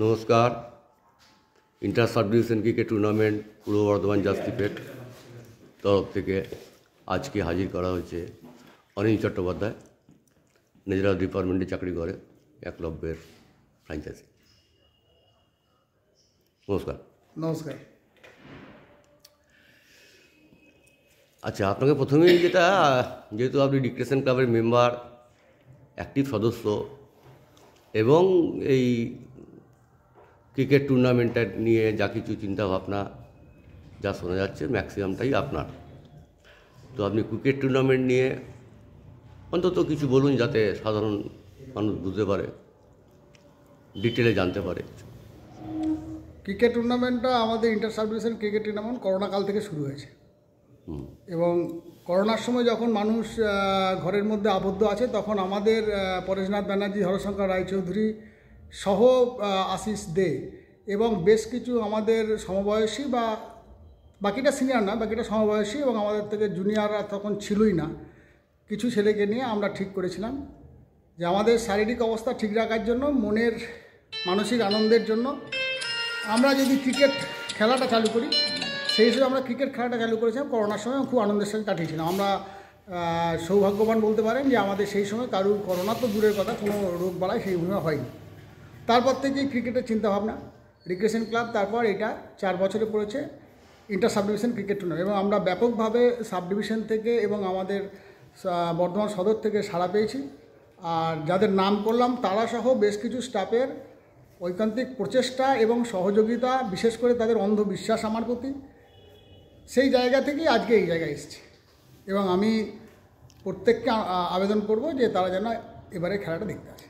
নমস্কার। Inter sub division cricket tournament পূর্ব বর্ধমান জাস্তিপেট তরফ থেকে আজকে হাজির করা হয়েছে অনিল চট্টোপাধ্যায়, ন্যাচারাল ডিপার্টমেন্টে চাকরি করে, একলব্যের ফ্র্যাঞ্চাইজি। নমস্কার। নমস্কার। আচ্ছা, আপনাকে প্রথমেই যেহেতু আপনি ডিক্রেশন ক্লাবের মেম্বার, অ্যাক্টিভ সদস্য এবং এই ক্রিকেট টুর্নামেন্টটা নিয়ে যা কিছু চিন্তাভাবনা যা শোনা যাচ্ছে ম্যাক্সিমামটাই আপনার। তো আপনি ক্রিকেট টুর্নামেন্ট নিয়ে অন্তত কিছু বলুন, যাতে সাধারণ মানুষ বুঝতে পারে, ডিটেলে জানতে পারে। ক্রিকেট টুর্নামেন্টটা আমাদের inter sub division cricket tournament করোনাকাল থেকে শুরু হয়েছে এবং করোনার সময় যখন মানুষ ঘরের মধ্যে আবদ্ধ আছে, তখন আমাদের পরেশনাথ ব্যানার্জি, হরশঙ্কর রায়চৌধুরী সহ আশিস দে এবং বেশ কিছু আমাদের সমবয়সী, বা বাকিটা সিনিয়র না, বাকিটা সমবয়সী এবং আমাদের থেকে জুনিয়ররা তখন ছিলই না, কিছু ছেলেকে নিয়ে আমরা ঠিক করেছিলাম যে আমাদের শারীরিক অবস্থা ঠিক রাখার জন্য, মনের মানসিক আনন্দের জন্য আমরা যদি ক্রিকেট খেলাটা চালু করি। সেই হিসেবে আমরা ক্রিকেট খেলাটা চালু করেছিলাম। করোনার সময় খুব আনন্দের সাথে কাটিয়েছিলাম। আমরা সৌভাগ্যবান বলতে পারেন যে আমাদের সেই সময় কারুর করোনা তো দূরের কথা, কোনো রোগ বালাই সেইভাবে হয়নি। তারপর থেকেই ক্রিকেটের চিন্তাভাবনা, রিক্রিয়েশন ক্লাব, তারপর এটা 4 বছরে পড়েছে inter sub division cricket tournament এবং আমরা ব্যাপকভাবে সাব ডিভিশন থেকে এবং আমাদের বর্ধমান সদর থেকে সাড়া পেয়েছি। আর যাদের নাম করলাম তারা সহ বেশ কিছু স্টাফের ঐকান্তিক প্রচেষ্টা এবং সহযোগিতা, বিশেষ করে তাদের অন্ধবিশ্বাস আমার প্রতি, সেই জায়গা থেকেই আজকে এই জায়গায় এসেছি। এবং আমি প্রত্যেককে আবেদন করব যে তারা যেন এবারে খেলাটা দেখতে আসে।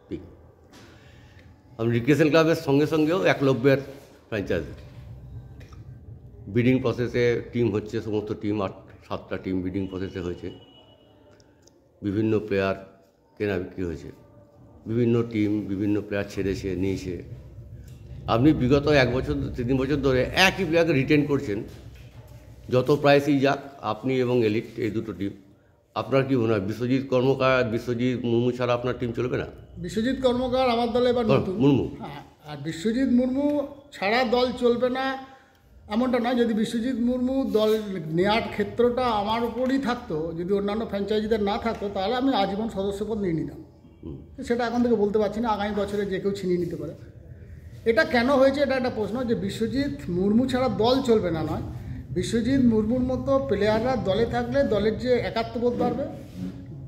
ঠিক। আমি রিক্রিয়েশন ক্লাবের সঙ্গে সঙ্গেও একলব্যের ফ্র্যাঞ্চাইজি বিডিং প্রসেসে টিম হচ্ছে, সমস্ত টিম 7টা টিম বিডিং প্রসেসে হয়েছে, বিভিন্ন প্লেয়ার কেনা বিক্রি হয়েছে, বিভিন্ন টিম বিভিন্ন প্লেয়ার ছেড়েছে নিয়েছে। আপনি বিগত 1 বছর 3 বছর ধরে একই প্লেয়ারকে রিটেন করছেন, যত প্রাইসই যাক, আপনি এবং এলিট এই দুটো টিম। আপনার কি মনে হয় বিশ্বজিৎ কর্মকার, বিশ্বজিৎ মুর্মু ছাড়া আপনার টিম চলবে না? বিশ্বজিৎ কর্মকার আমার দলে এবার নতুন মুর্মু, আর বিশ্বজিৎ মুর্মু ছাড়া দল চলবে না এমনটা নয়। যদি বিশ্বজিৎ মুর্মু দল নেওয়ার ক্ষেত্রটা আমার উপরই থাকতো, যদি অন্যান্য ফ্র্যাঞ্চাইজিদের না থাকতো, তাহলে আমি আজীবন সদস্যপদ নিয়ে নিতাম। সেটা এখন থেকে বলতে পারছি না, আগামী বছরে যে কেউ ছিনিয়ে নিতে পারে। এটা কেন হয়েছে, এটা একটা প্রশ্ন, যে বিশ্বজিৎ মুর্মু ছাড়া দল চলবে না নয়, বিশ্বজিৎ মুর্মুর মতো প্লেয়াররা দলে থাকলে দলের যে একাত্মবোধ বাড়বে,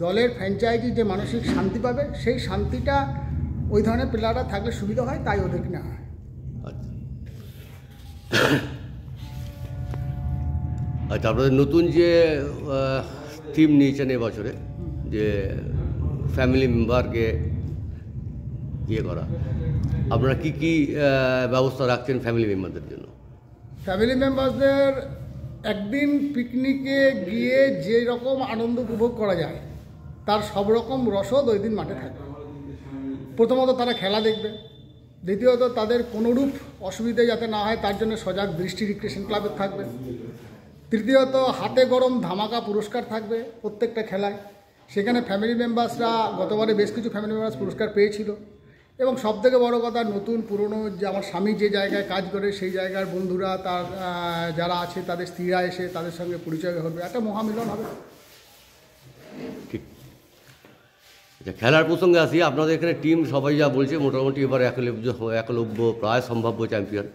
দলের ফ্র্যাঞ্চাইজি যে মানসিক শান্তি পাবে, সেই শান্তিটা ওই ধরনের প্লেয়াররা থাকলে সুবিধা হয়, তাই ওদেরকে নেওয়া হয়। আচ্ছা, আপনাদের নতুন যে থিম নিয়েছেন এবছরে, যে ফ্যামিলি মেম্বারকে করা, আপনারা কি কি ব্যবস্থা রাখছেন ফ্যামিলি মেম্বারদের জন্য? ফ্যামিলি মেম্বারদের একদিন পিকনিকে গিয়ে যে রকম আনন্দ উপভোগ করা যায়, তার সব রকম রসদ ওই দিন মাঠে থাকবে। প্রথমত তারা খেলা দেখবে, দ্বিতীয়ত তাদের কোনোরূপ অসুবিধে যাতে না হয় তার জন্য সজাগ দৃষ্টি রিক্রিয়েশন ক্লাবের থাকবে, তৃতীয়ত হাতে গরম ধামাকা পুরস্কার থাকবে প্রত্যেকটা খেলায়। সেখানে ফ্যামিলি মেম্বার্সরা গতবারে বেশ কিছু ফ্যামিলি মেম্বার্স পুরস্কার পেয়েছিল। এবং সবথেকে বড় কথা, নতুন পুরনো যে আমার স্বামী যে জায়গায় কাজ করে সেই জায়গার বন্ধুরা, তার যারা আছে তাদের স্ত্রীরা এসে তাদের সঙ্গে পরিচয় হবে, একটা মহামিলন হবে। ঠিক। আচ্ছা, খেলার প্রসঙ্গে আসি। আপনাদের এখানে টিম সবাই যা বলছে, মোটামুটি এবার একলব্য প্রায় সম্ভাব্য চ্যাম্পিয়ন।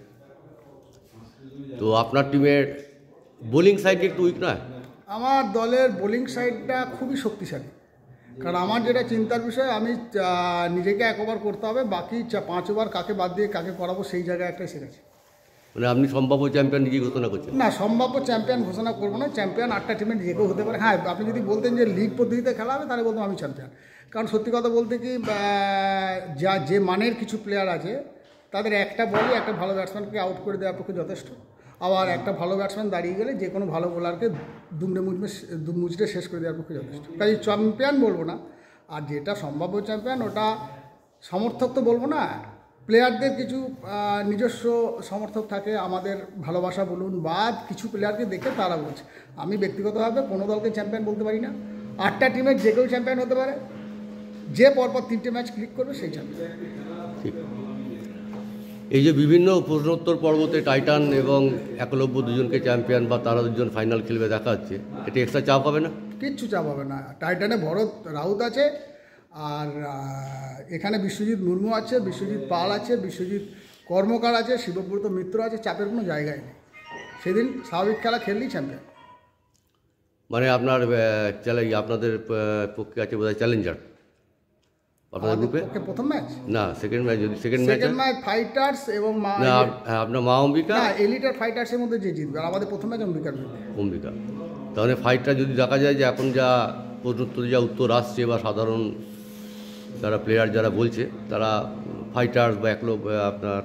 তো আপনার টিমের বোলিং সাইড একটু উইক নয়? আমার দলের বোলিং সাইডটা খুবই শক্তিশালী, কারণ আমার যেটা চিন্তার বিষয়, আমি নিজেকে 1 ওভার করতে হবে, বাকি 5 ওভার কাকে বাদ দিয়ে কাকে করাবো সেই জায়গায় একটা এসে গেছে। মানে আপনি সম্ভাব্য চ্যাম্পিয়ন নিজেই ঘোষণা করছেন? না, সম্ভাব্য চ্যাম্পিয়ন ঘোষণা করবো না। চ্যাম্পিয়ন 8টা টিমের যে কেউ হতে পারে। হ্যাঁ, আপনি যদি বলতেন যে লিগ পদ্ধতিতে খেলা হবে, তাহলে বলতাম আমি চ্যাম্পিয়ন। কারণ সত্যি কথা বলতে কি, যে মানের কিছু প্লেয়ার আছে, তাদের একটা বলে একটা ভালো ব্যাটসম্যানকে আউট করে দেওয়ার পক্ষে যথেষ্ট। আবার একটা ভালো ব্যাটসম্যান দাঁড়িয়ে গেলে যে কোনো ভালো বোলারকে মুচড়ে শেষ করে দেওয়ার পক্ষে যথেষ্ট। তাই চ্যাম্পিয়ন বলবো না। আর যেটা সম্ভাব্য চ্যাম্পিয়ন, ওটা সমর্থক তো বলবো না, প্লেয়ারদের কিছু নিজস্ব সমর্থক থাকে, আমাদের ভালোবাসা বলুন বা কিছু প্লেয়ারকে দেখে তারা বলছে। আমি ব্যক্তিগতভাবে কোনো দলকে চ্যাম্পিয়ন বলতে পারি না। 8টা টিমের যে কেউ চ্যাম্পিয়ন হতে পারে, যে পরপর 3টে ম্যাচ ক্লিক করবে সেই চ্যাম্পিয়ন। ঠিক। এই যে বিভিন্ন প্রশ্নোত্তর পর্বতে টাইটান এবং একলব্য দুজনকে চ্যাম্পিয়ন বা তারা দুজন ফাইনাল খেলবে দেখা যাচ্ছে, এটা এক্সট্রা চাপ হবে না? কিচ্ছু চাপ হবে না। টাইটানে ভরত রাউত আছে, আর এখানে বিশ্বজিৎ মুর্মু আছে, বিশ্বজিৎ পাল আছে, বিশ্বজিৎ কর্মকার আছে, শিবব্রত মিত্র আছে। চাপের কোনো জায়গায় নেই। সেদিন স্বাভাবিক খেলা খেললেই চ্যাম্পিয়ন। মানে আপনার আপনাদের পক্ষে আছে বোধহয় চ্যালেঞ্জার আপনাদের গ্রুপে? ওকে প্রথম ম্যাচ না, সেকেন্ড ম্যাচ, যদি সেকেন্ড ম্যাচ ফাইটার্স এবং আপনার মা অম্বিকা, না এলিটার ফাইটার্সের মধ্যে যে জিতবে। আর আমাদের প্রথম ম্যাচ অম্বিকা। তাহলে ফাইটটা যদি দেখা যায় যে এখন যা প্রশ্নোত্তরে যা উত্তর আসছে বা সাধারণ যারা প্লেয়ার যারা বলছে, তারা ফাইটার্স বা আপনার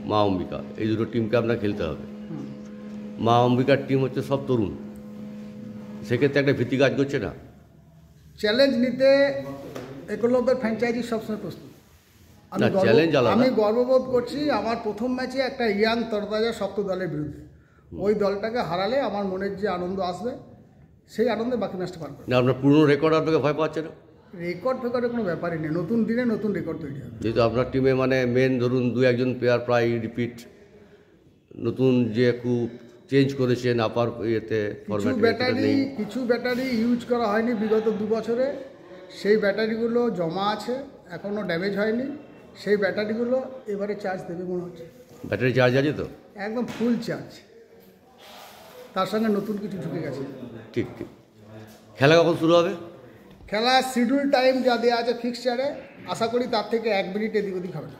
মা অম্বিকা, এই দুটো টিমকে আপনার খেলতে হবে। মা অম্বিকার টিম হচ্ছে সব তরুণ, সেক্ষেত্রে একটা ভীতি কাজ করছে না? চ্যালেঞ্জ নিতে একলব্যের ফ্র্যাঞ্চাইজি সবসময় প্রস্তুত। আমি গর্ববোধ করছি আমার প্রথম ম্যাচে একটা ইয়াং তরতাজা শক্ত দলের বিরুদ্ধে। ওই দলটাকে হারালে আমার মনের যে আনন্দ আসবে, সেই আনন্দে বাকি ম্যাচটা পার করবে। না, আপনার পুরনো রেকর্ড আপনাকে ভয় পাচ্ছে না? রেকর্ড ফেকর্ডের কোনো ব্যাপারই নেই। নতুন দিনে নতুন রেকর্ড তৈরি হবে। যেহেতু আপনার টিমে মানে মেন ধরুন 2-1 প্লেয়ার প্রায় রিপিট, নতুন যে খুব চেঞ্জ করেছেন আপার ইয়েতে কিছু ব্যাটারি ইউজ করা হয়নি বিগত 2 বছরে। সেই ব্যাটারিগুলো জমা আছে, এখনও ড্যামেজ হয়নি। সেই ব্যাটারিগুলো এবারে চার্জ দেবে মনে হচ্ছে। ব্যাটারি চার্জ আছে তো? একদম ফুল চার্জ। তার সঙ্গে নতুন কিছু ঢুকে গেছে। ঠিক ঠিক। খেলা কখন শুরু হবে? খেলা শিডিউল টাইম যা দেওয়া আছে ফিক্সচারে, আশা করি তার থেকে 1 মিনিট এদিক ওদিক হবে না।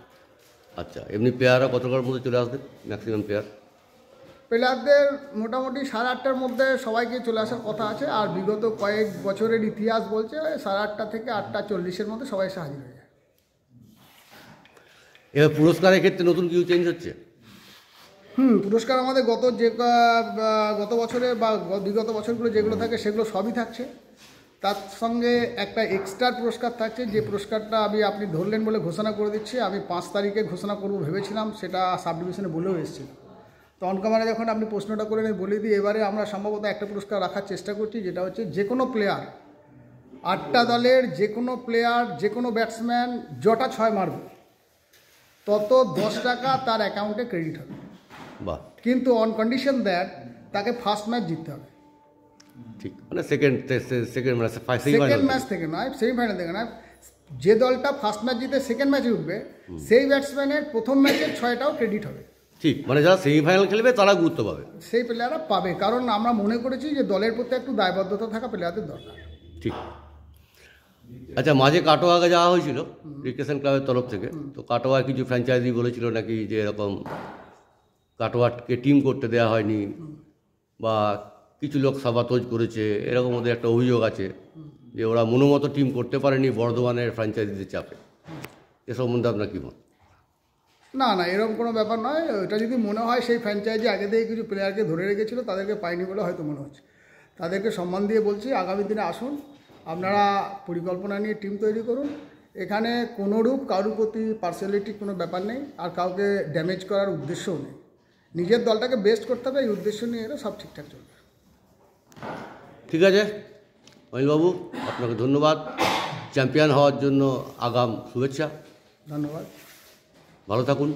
আচ্ছা, এমনি প্লেয়াররা কতটার মধ্যে চলে আসবে ম্যাক্সিমাম প্লেয়ারদের মোটামুটি 8:30টার মধ্যে সবাইকে চলে আসার কথা আছে। আর বিগত কয়েক বছরের ইতিহাস বলছে 8:30 থেকে 8:40-এর মধ্যে সবাই এসে হাজির হয়ে যায়। এবার পুরস্কারের ক্ষেত্রে নতুন কিছু চেঞ্জ হচ্ছে? পুরস্কার আমাদের গত বছরে বা বিগত বছরগুলো যেগুলো থাকে সেগুলো সবই থাকছে। তার সঙ্গে একটা এক্সট্রা পুরস্কার থাকছে, যে পুরস্কারটা আপনি ধরলেন বলে ঘোষণা করে দিচ্ছি। আমি 5 তারিখে ঘোষণা করব ভেবেছিলাম, সেটা সাব ডিভিশনে বলেও এসেছিল। তো অন ক্যামেরা যখন আপনি প্রশ্নটা করে আমি বলে দিই, এবারে আমরা সম্ভবত একটা পুরস্কার রাখার চেষ্টা করছি, যেটা হচ্ছে যে কোনো প্লেয়ার, 8টা দলের যে কোনো প্লেয়ার, যে কোনো ব্যাটসম্যান যটা 6 মারবে তত 10 টাকা তার অ্যাকাউন্টে ক্রেডিট হবে। বাহ। কিন্তু অন কন্ডিশন দ্যাট তাকে ফার্স্ট ম্যাচ জিততে হবে। ঠিক, মানে সেকেন্ড ম্যাচ থেকে নয়, সেমিফাইনাল থেকে নয়। যে দলটা ফার্স্ট ম্যাচ জিতে সেকেন্ড ম্যাচে উঠবে, সেই ব্যাটসম্যানের প্রথম ম্যাচের 6টাও ক্রেডিট হবে। ঠিক, মানে যারা সেমিফাইনাল খেলবে তারা গুরুত্ব পাবে, সেই প্লেয়াররা পাবে। কারণ আমরা মনে করেছি যে দলের প্রতি একটু দায়বদ্ধতা থাকা প্লেয়ারদের দরকার। ঠিক। আচ্ছা, মাঝে কাটোয়াকে যাওয়া হয়েছিল রিক্রেশন ক্লাবের তরফ থেকে, তো কাটোয়া কিছু ফ্র্যাঞ্চাইজি বলেছিল নাকি যে এরকম কাটোয়াকে টিম করতে দেওয়া হয়নি, বা কিছু লোক সাবাতোজ করেছে, এরকম ওদের একটা অভিযোগ আছে যে ওরা মনোমতো টিম করতে পারেনি বর্ধমানের ফ্র্যাঞ্চাইজিদের চাপে। এ সম্বন্ধে আপনার কী মত? না, এরকম কোনো ব্যাপার নয়। এটা যদি মনে হয় সেই ফ্র্যাঞ্চাইজি আগে থেকে কিছু প্লেয়ারকে ধরে রেখেছিল, তাদেরকে পায়নি বলে হয়তো মনে হচ্ছে। তাদেরকে সম্মান দিয়ে বলছি, আগামী দিনে আসুন, আপনারা পরিকল্পনা নিয়ে টিম তৈরি করুন। এখানে কোনোরূপ কারোর প্রতি পার্সিয়ালিটির কোনো ব্যাপার নেই, আর কাউকে ড্যামেজ করার উদ্দেশ্যও নেই। নিজের দলটাকে বেস্ট করতে হবে, এই উদ্দেশ্য নিয়ে এলে সব ঠিকঠাক চলবে। ঠিক আছে অনিলবাবু, আপনাকে ধন্যবাদ। চ্যাম্পিয়ন হওয়ার জন্য আগাম শুভেচ্ছা। ধন্যবাদ। ভালো থাকুন।